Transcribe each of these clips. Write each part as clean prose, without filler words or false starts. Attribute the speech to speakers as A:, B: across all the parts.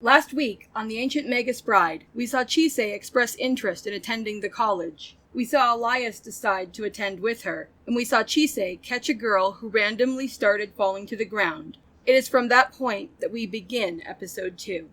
A: Last week, on The Ancient Magus Bride, we saw Chise express interest in attending the college. We saw Elias decide to attend with her, and we saw Chise catch a girl who randomly started falling to the ground. It is from that point that we begin episode 2.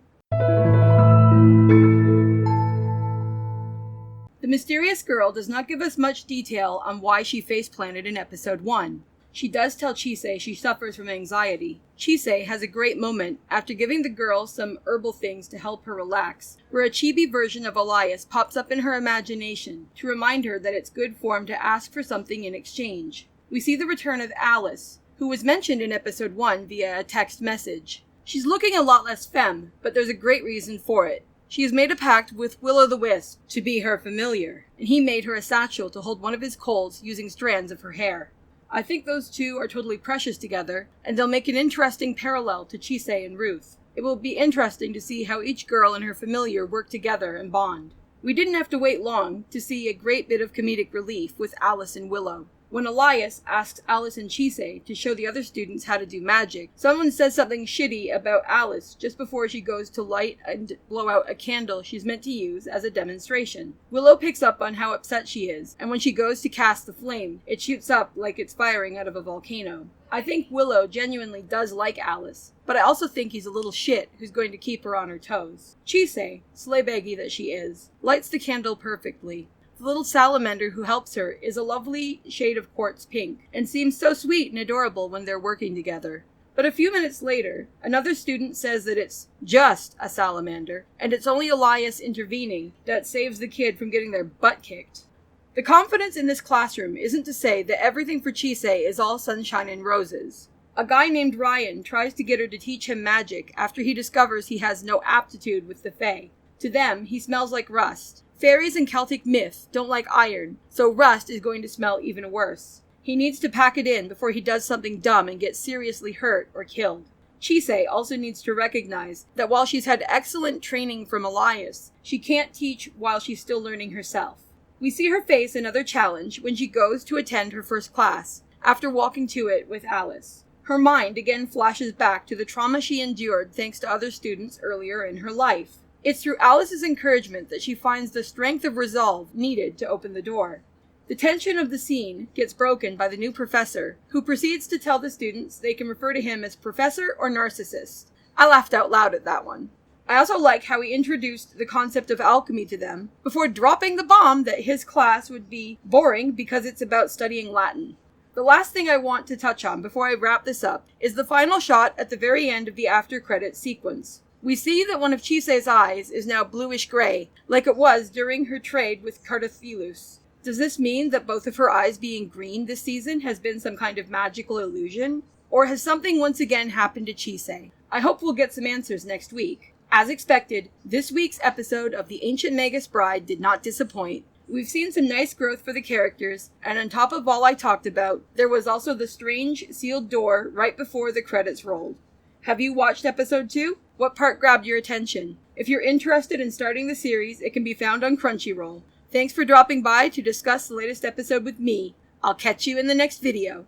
A: The mysterious girl does not give us much detail on why she face-planted in episode 1. She does tell Chise she suffers from anxiety. Chise has a great moment after giving the girl some herbal things to help her relax, where a chibi version of Elias pops up in her imagination to remind her that it's good form to ask for something in exchange. We see the return of Alice, who was mentioned in episode 1 via a text message. She's looking a lot less femme, but there's a great reason for it. She has made a pact with Will-o'-the-Wisp to be her familiar, and he made her a satchel to hold one of his colds using strands of her hair. I think those two are totally precious together, and they'll make an interesting parallel to Chise and Ruth. It will be interesting to see how each girl and her familiar work together and bond. We didn't have to wait long to see a great bit of comedic relief with Alice and Willow. When Elias asks Alice and Chise to show the other students how to do magic, someone says something shitty about Alice just before she goes to light and blow out a candle she's meant to use as a demonstration. Willow picks up on how upset she is, and when she goes to cast the flame, it shoots up like it's firing out of a volcano. I think Willow genuinely does like Alice, but I also think he's a little shit who's going to keep her on her toes. Chise, slaybagy that she is, lights the candle perfectly. The little salamander who helps her is a lovely shade of quartz pink, and seems so sweet and adorable when they're working together. But a few minutes later, another student says that it's just a salamander, and it's only Elias intervening that saves the kid from getting their butt kicked. The confidence in this classroom isn't to say that everything for Chise is all sunshine and roses. A guy named Ryan tries to get her to teach him magic after he discovers he has no aptitude with the Fae. To them, he smells like rust. Fairies and Celtic myth don't like iron, so rust is going to smell even worse. He needs to pack it in before he does something dumb and gets seriously hurt or killed. Chise also needs to recognize that while she's had excellent training from Elias, she can't teach while she's still learning herself. We see her face another challenge when she goes to attend her first class, after walking to it with Alice. Her mind again flashes back to the trauma she endured thanks to other students earlier in her life. It's through Alice's encouragement that she finds the strength of resolve needed to open the door. The tension of the scene gets broken by the new professor, who proceeds to tell the students they can refer to him as professor or narcissist. I laughed out loud at that one. I also like how he introduced the concept of alchemy to them, before dropping the bomb that his class would be boring because it's about studying Latin. The last thing I want to touch on before I wrap this up is the final shot at the very end of the after-credits sequence. We see that one of Chise's eyes is now bluish-gray, like it was during her trade with Cartathilus. Does this mean that both of her eyes being green this season has been some kind of magical illusion? Or has something once again happened to Chise? I hope we'll get some answers next week. As expected, this week's episode of The Ancient Magus Bride did not disappoint. We've seen some nice growth for the characters, and on top of all I talked about, there was also the strange sealed door right before the credits rolled. Have you watched episode 2? What part grabbed your attention? If you're interested in starting the series, it can be found on Crunchyroll. Thanks for dropping by to discuss the latest episode with me. I'll catch you in the next video.